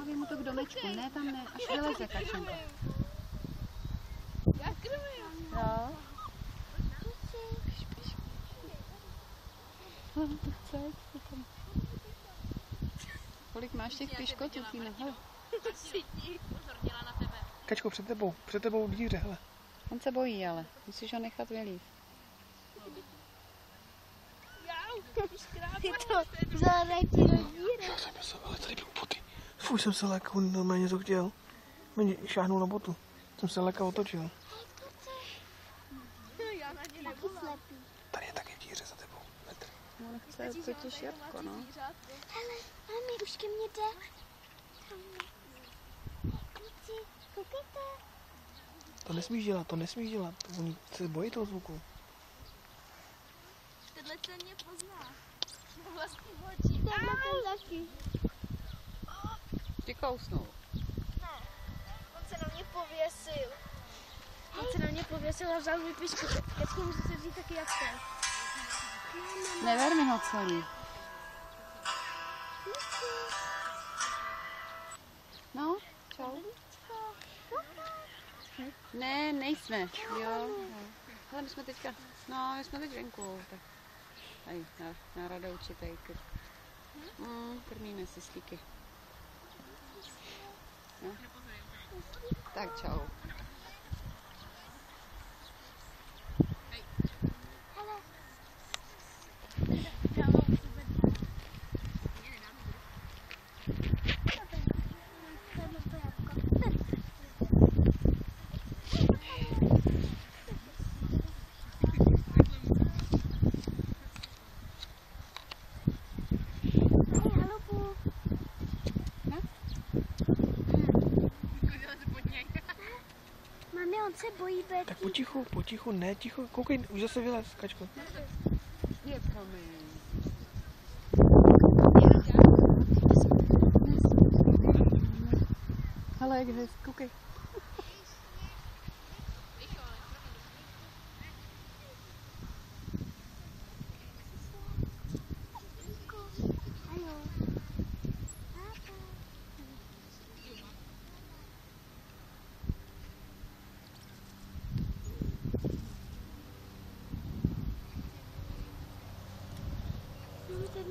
Dávej mu to k domečku, ne tam ne, až vyleze kačenka. Já krmím. Jo. Kolik máš těch piškotů, Týno? Pozor, dělá na tebe. Kačko, před tebou v díře, hele. On se bojí, ale musíš ho nechat vylít. Je to zaletí do díry. Ale tady byl boty. Fuj, jsem se lekal, normálně to chtěl. Mě šáhnul na botu. Jsem se lekal otočil. Já na ně nebudu slepý. Tady je taky v díře za tebou. Metr. On chce totiž jabko, no. Hele, mami, už ke mně jde. Kluci, koukejte. To nesmíš dělat, to nesmíš dělat. Oni se bojí toho zvuku. Tenhle se mě pozná. Vlastní oči. Tenhle ten taky. Ty kousnul. On se na mě pověsil. A vzal mi pišku. Teď můžu si vzít taky jabko. Never mi ho celý. No, čau. Ne, nejsme, jo. Ale my jsme teďka, my jsme teď venku. Tak tady na Radouči tady krmíme syslíky. No. Tak čau. Mami, on se bojí Betty. Tak potichu, ne ticho. Koukej, už zase vylez, Kačko. Je promiň. Hele, jak hezky, koukej. Mami, tady